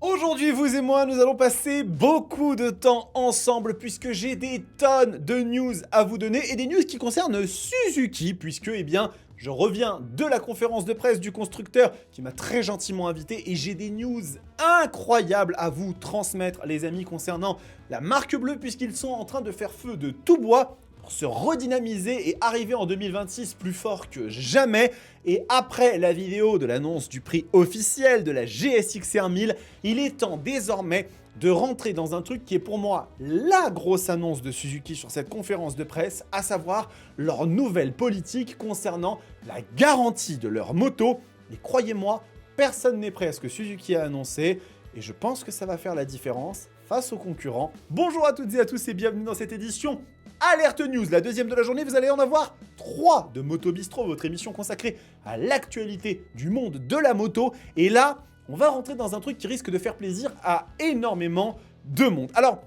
Aujourd'hui, vous et moi, nous allons passer beaucoup de temps ensemble puisque j'ai des tonnes de news à vous donner et des news qui concernent Suzuki puisque, eh bien, je reviens de la conférence de presse du constructeur qui m'a très gentiment invité et j'ai des news incroyables à vous transmettre, les amis, concernant la marque bleue puisqu'ils sont en train de faire feu de tout bois pour se redynamiser et arriver en 2026 plus fort que jamais. Et après la vidéo de l'annonce du prix officiel de la GSX-R 1000, il est temps désormais de rentrer dans un truc qui est pour moi la grosse annonce de Suzuki sur cette conférence de presse, à savoir leur nouvelle politique concernant la garantie de leur moto. Et croyez-moi, personne n'est prêt à ce que Suzuki a annoncé, et je pense que ça va faire la différence face aux concurrents. Bonjour à toutes et à tous et bienvenue dans cette édition Alerte News, la deuxième de la journée. Vous allez en avoir 3 de Moto Bistro, votre émission consacrée à l'actualité du monde de la moto. Et là, on va rentrer dans un truc qui risque de faire plaisir à énormément de monde. Alors,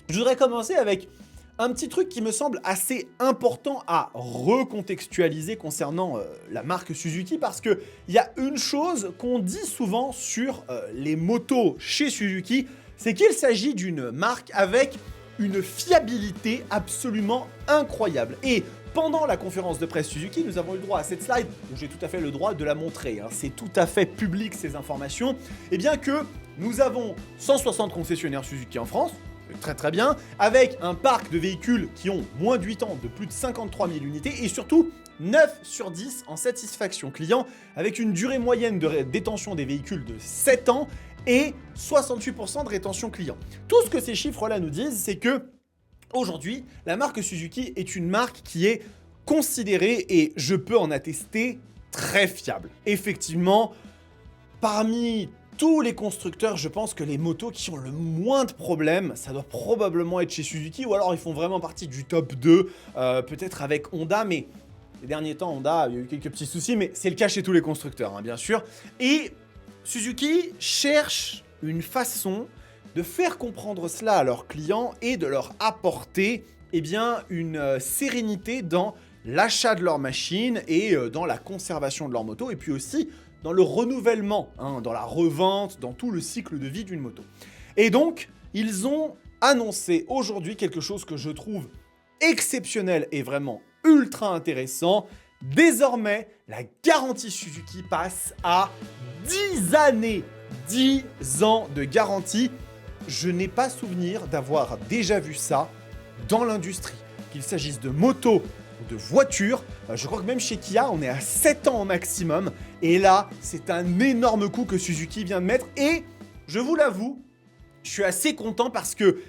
je voudrais commencer avec un petit truc qui me semble assez important à recontextualiser concernant la marque Suzuki, parce qu'il y a une chose qu'on dit souvent sur les motos chez Suzuki, c'est qu'il s'agit d'une marque avec une fiabilité absolument incroyable. Et pendant la conférence de presse Suzuki, nous avons eu le droit à cette slide, où j'ai tout à fait le droit de la montrer, hein. C'est tout à fait public ces informations, et bien que nous avons 160 concessionnaires Suzuki en France, très très bien, avec un parc de véhicules qui ont moins de 8 ans de plus de 53 000 unités, et surtout 9 sur 10 en satisfaction client, avec une durée moyenne de détention des véhicules de 7 ans, et 68% de rétention client. Tout ce que ces chiffres-là nous disent, c'est que aujourd'hui, la marque Suzuki est une marque qui est considérée, et je peux en attester, très fiable. Effectivement, parmi tous les constructeurs, je pense que les motos qui ont le moins de problèmes, ça doit probablement être chez Suzuki, ou alors ils font vraiment partie du top 2, peut-être avec Honda, mais les derniers temps, Honda, il y a eu quelques petits soucis, mais c'est le cas chez tous les constructeurs, hein, bien sûr. Et Suzuki cherche une façon de faire comprendre cela à leurs clients et de leur apporter une sérénité dans l'achat de leur machine et dans la conservation de leur moto, et puis aussi dans le renouvellement, hein, dans la revente, dans tout le cycle de vie d'une moto. Et donc, ils ont annoncé aujourd'hui quelque chose que je trouve exceptionnel et vraiment ultra intéressant. Désormais, la garantie Suzuki passe à 10 années, 10 ans de garantie. Je n'ai pas souvenir d'avoir déjà vu ça dans l'industrie. Qu'il s'agisse de moto ou de voiture, je crois que même chez Kia, on est à 7 ans au maximum. Et là, c'est un énorme coup que Suzuki vient de mettre. Et je vous l'avoue, je suis assez content parce que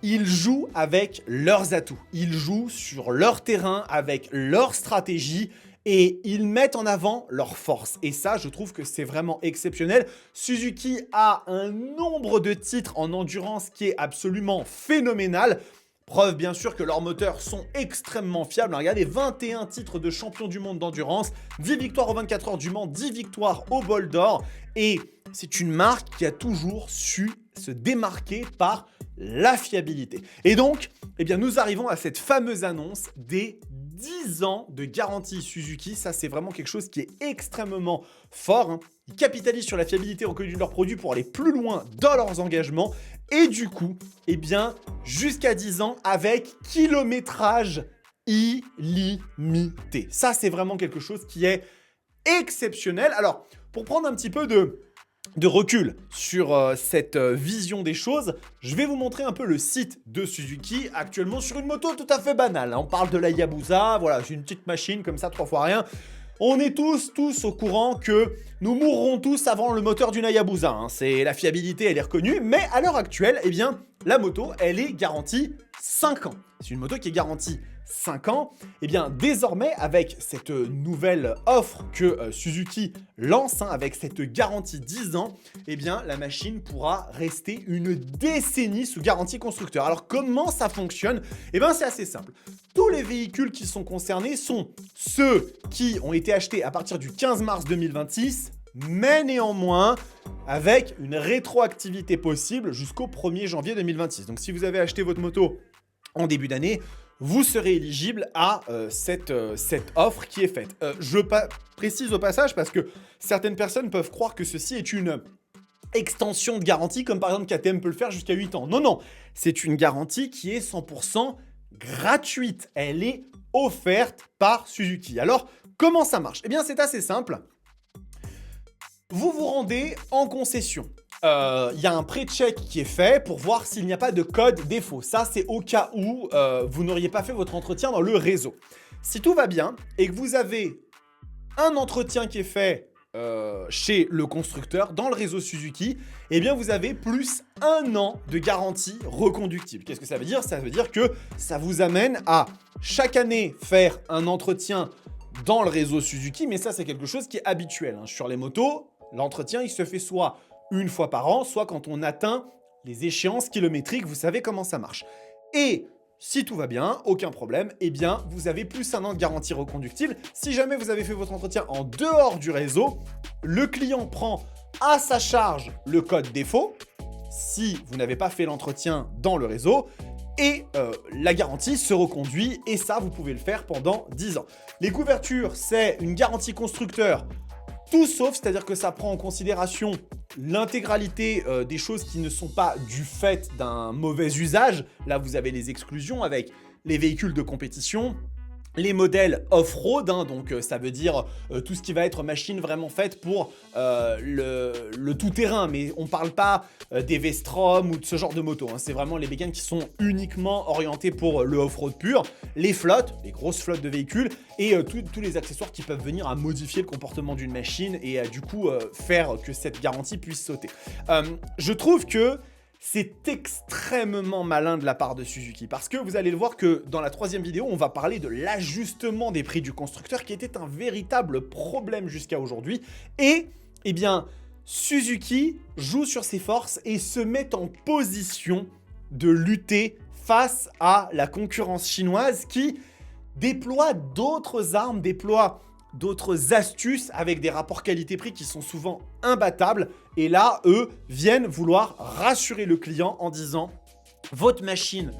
ils jouent avec leurs atouts. Ils jouent sur leur terrain avec leur stratégie et ils mettent en avant leurs forces. Et ça, je trouve que c'est vraiment exceptionnel. Suzuki a un nombre de titres en endurance qui est absolument phénoménal. Preuve bien sûr que leurs moteurs sont extrêmement fiables. Regardez, 21 titres de champion du monde d'endurance, 10 victoires aux 24 heures du Mans, 10 victoires au Bol d'Or. Et c'est une marque qui a toujours su se démarquer par la fiabilité. Et donc, nous arrivons à cette fameuse annonce des 10 ans de garantie Suzuki. Ça, c'est vraiment quelque chose qui est extrêmement fort, hein. Ils capitalisent sur la fiabilité reconnue de leurs produits pour aller plus loin dans leurs engagements. Et du coup, jusqu'à 10 ans avec kilométrage illimité. Ça, c'est vraiment quelque chose qui est exceptionnel. Alors, pour prendre un petit peu de recul sur cette vision des choses, je vais vous montrer un peu le site de Suzuki actuellement sur une moto tout à fait banale. On parle de la Hayabusa, voilà, c'est une petite machine comme ça, 3 fois rien. On est tous au courant que nous mourrons tous avant le moteur d'une Hayabusa, hein. C'est la fiabilité, elle est reconnue, mais à l'heure actuelle, la moto, elle est garantie 5 ans. C'est une moto qui est garantie 5 ans. Désormais, avec cette nouvelle offre que Suzuki lance, hein, avec cette garantie 10 ans, la machine pourra rester une décennie sous garantie constructeur. Alors, comment ça fonctionne ? C'est assez simple. Tous les véhicules qui sont concernés sont ceux qui ont été achetés à partir du 15 mars 2026, mais néanmoins avec une rétroactivité possible jusqu'au 1er janvier 2026. Donc si vous avez acheté votre moto en début d'année, vous serez éligible à cette offre qui est faite. Je précise au passage parce que certaines personnes peuvent croire que ceci est extension de garantie comme par exemple KTM peut le faire jusqu'à 8 ans. Non, non, c'est une garantie qui est 100% gratuite. Elle est offerte par Suzuki. Alors, comment ça marche? Eh bien, c'est assez simple. Vous vous rendez en concession. Il y a un pré-check qui est fait pour voir s'il n'y a pas de code défaut. Ça, c'est au cas où vous n'auriez pas fait votre entretien dans le réseau. Si tout va bien et que vous avez un entretien qui est fait chez le constructeur, dans le réseau Suzuki, eh bien vous avez plus 1 an de garantie reconductible. Qu'est-ce que ça veut dire? Ça veut dire que ça vous amène à chaque année faire un entretien dans le réseau Suzuki, mais ça c'est quelque chose qui est habituel. Sur les motos, l'entretien il se fait soit une fois par an, soit quand on atteint les échéances kilométriques, vous savez comment ça marche. Et si tout va bien, aucun problème, eh bien, vous avez plus 1 an de garantie reconductible. Si jamais vous avez fait votre entretien en dehors du réseau, le client prend à sa charge le code défaut, si vous n'avez pas fait l'entretien dans le réseau, et la garantie se reconduit, et ça, vous pouvez le faire pendant 10 ans. Les couvertures, c'est une garantie constructeur, tout sauf, c'est-à-dire que ça prend en considération l'intégralité des choses qui ne sont pas du fait d'un mauvais usage. Là, vous avez les exclusions avec les véhicules de compétition, les modèles off-road, donc ça veut dire tout ce qui va être machine vraiment faite pour le tout-terrain, mais on parle pas des V-Strom ou de ce genre de moto, c'est vraiment les bécanes qui sont uniquement orientées pour le off-road pur, les flottes, les grosses flottes de véhicules, et tous les accessoires qui peuvent venir à modifier le comportement d'une machine et du coup faire que cette garantie puisse sauter. Je trouve que c'est extrêmement malin de la part de Suzuki parce que vous allez le voir que dans la 3e vidéo, on va parler de l'ajustement des prix du constructeur qui était un véritable problème jusqu'à aujourd'hui. Et, eh bien, Suzuki joue sur ses forces et se met en position de lutter face à la concurrence chinoise qui déploie d'autres armes, déploie d'autres astuces avec des rapports qualité-prix qui sont souvent imbattables. Et là, eux viennent vouloir rassurer le client en disant « Votre machine,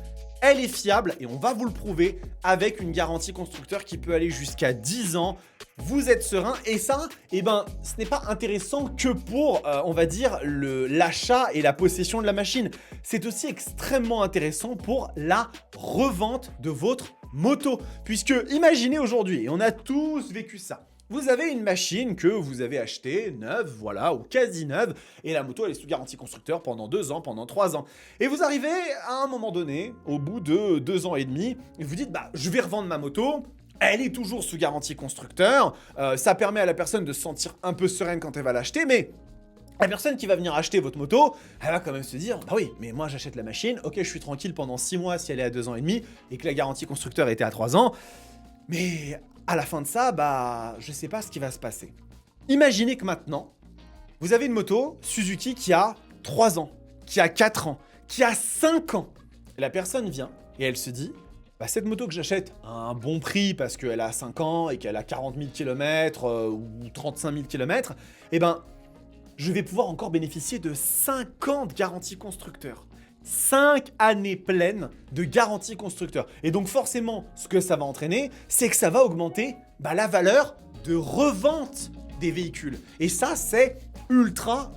elle est fiable et on va vous le prouver avec une garantie constructeur qui peut aller jusqu'à 10 ans. Vous êtes serein. » Et ça, eh ben, ce n'est pas intéressant que pour, on va dire, l'achat et la possession de la machine. C'est aussi extrêmement intéressant pour la revente de votre moto. Puisque, imaginez aujourd'hui, et on a tous vécu ça, vous avez une machine que vous avez achetée neuve, voilà, ou quasi neuve, et la moto elle est sous garantie constructeur pendant 2 ans, pendant 3 ans. Et vous arrivez à un moment donné, au bout de 2 ans et demi, et vous dites, bah, je vais revendre ma moto. Elle est toujours sous garantie constructeur, ça permet à la personne de se sentir un peu sereine quand elle va l'acheter, mais la personne qui va venir acheter votre moto, elle va quand même se dire, bah oui, mais moi j'achète la machine, ok, je suis tranquille pendant 6 mois si elle est à 2 ans et demi, et que la garantie constructeur était à 3 ans, mais à la fin de ça, bah, je sais pas ce qui va se passer. Imaginez que maintenant, vous avez une moto Suzuki qui a 3 ans, qui a 4 ans, qui a 5 ans. Et la personne vient et elle se dit, bah, cette moto que j'achète à un bon prix parce qu'elle a 5 ans et qu'elle a 40 000 km ou 35 000 km, eh ben, je vais pouvoir encore bénéficier de 5 ans de garantie constructeur. 5 années pleines de garantie constructeur. Et donc forcément, ce que ça va entraîner, c'est que ça va augmenter la valeur de revente des véhicules. Et ça, c'est ultra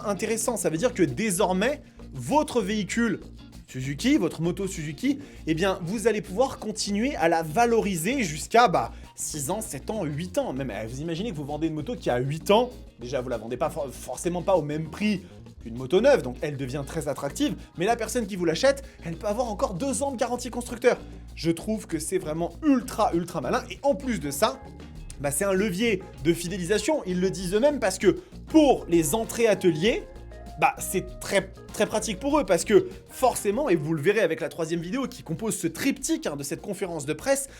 intéressant. Ça veut dire que désormais, votre véhicule Suzuki, votre moto Suzuki, eh bien, vous allez pouvoir continuer à la valoriser jusqu'à 6 ans, 7 ans, 8 ans. Même, vous imaginez que vous vendez une moto qui a 8 ans. Déjà, vous la vendez pas forcément pas au même prix qu'une moto neuve, donc elle devient très attractive, mais la personne qui vous l'achète, elle peut avoir encore 2 ans de garantie constructeur. Je trouve que c'est vraiment ultra malin, et en plus de ça, c'est un levier de fidélisation, ils le disent eux-mêmes, parce que pour les entrées ateliers, c'est très pratique pour eux, parce que forcément, et vous le verrez avec la 3e vidéo qui compose ce triptyque de cette conférence de presse,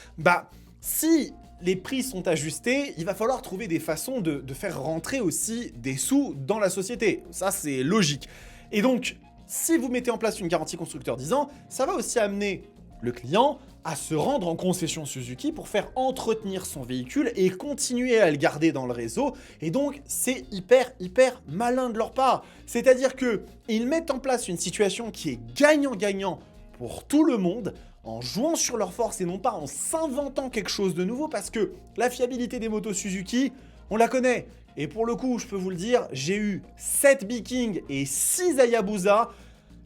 si les prix sont ajustés, il va falloir trouver des façons de faire rentrer aussi des sous dans la société. Ça, c'est logique. Et donc, si vous mettez en place une garantie constructeur 10 ans, ça va aussi amener le client à se rendre en concession Suzuki pour faire entretenir son véhicule et continuer à le garder dans le réseau. Et donc, c'est hyper malin de leur part. C'est-à-dire qu'ils mettent en place une situation qui est gagnant-gagnant pour tout le monde, en jouant sur leur force et non pas en s'inventant quelque chose de nouveau, parce que la fiabilité des motos Suzuki, on la connaît. Et pour le coup, je peux vous le dire, j'ai eu 7 B-King et 6 Hayabusa.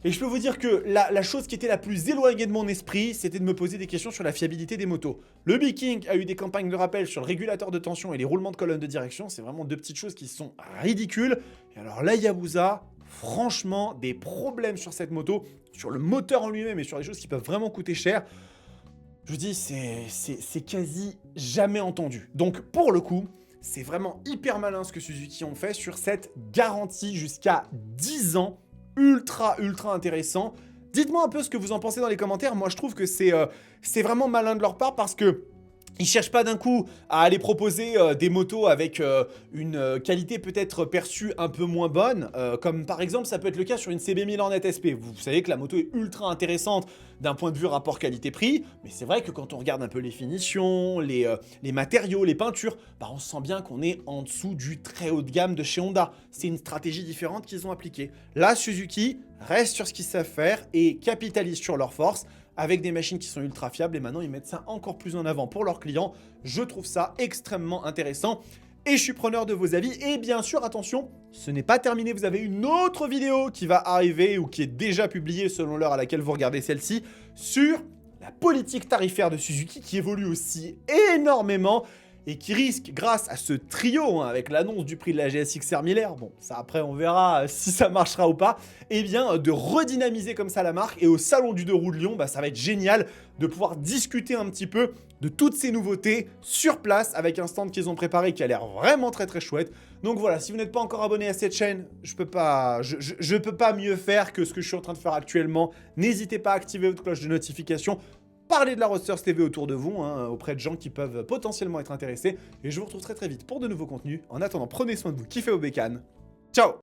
Et je peux vous dire que la chose qui était la plus éloignée de mon esprit, c'était de me poser des questions sur la fiabilité des motos. Le B-King a eu des campagnes de rappel sur le régulateur de tension et les roulements de colonne de direction. C'est vraiment deux petites choses qui sont ridicules. Et alors l'Hayabusa, franchement, des problèmes sur cette moto, sur le moteur en lui-même et sur des choses qui peuvent vraiment coûter cher. Je vous dis, c'est quasi jamais entendu. Donc pour le coup, c'est vraiment hyper malin ce que Suzuki ont fait sur cette garantie jusqu'à 10 ans. Ultra intéressant. Dites-moi un peu ce que vous en pensez dans les commentaires. Moi, je trouve que c'est vraiment malin de leur part parce que ils cherchent pas d'un coup à aller proposer des motos avec une qualité peut-être perçue un peu moins bonne, comme par exemple ça peut être le cas sur une CB1000 en SP. Vous savez que la moto est ultra intéressante d'un point de vue rapport qualité-prix, mais c'est vrai que quand on regarde un peu les finitions, les matériaux, les peintures, bah on sent bien qu'on est en dessous du très haut de gamme de chez Honda. C'est une stratégie différente qu'ils ont appliquée. Là, Suzuki reste sur ce qu'ils savent faire et capitalise sur leurs forces, avec des machines qui sont ultra fiables et maintenant ils mettent ça encore plus en avant pour leurs clients. Je trouve ça extrêmement intéressant et je suis preneur de vos avis. Et bien sûr, attention, ce n'est pas terminé, vous avez une autre vidéo qui va arriver ou qui est déjà publiée selon l'heure à laquelle vous regardez celle-ci sur la politique tarifaire de Suzuki qui évolue aussi énormément et qui risque, grâce à ce trio, avec l'annonce du prix de la GSX-R 1000R, bon, ça après on verra si ça marchera ou pas, eh bien de redynamiser comme ça la marque. Et au salon du 2 roues de Lyon, bah, ça va être génial de pouvoir discuter un petit peu de toutes ces nouveautés sur place avec un stand qu'ils ont préparé qui a l'air vraiment très chouette. Donc voilà, si vous n'êtes pas encore abonné à cette chaîne, je peux pas mieux faire que ce que je suis en train de faire actuellement. N'hésitez pas à activer votre cloche de notification. Parlez de la Roadsters TV autour de vous, auprès de gens qui peuvent potentiellement être intéressés. Et je vous retrouve très vite pour de nouveaux contenus. En attendant, prenez soin de vous, kiffez vos bécanes. Ciao!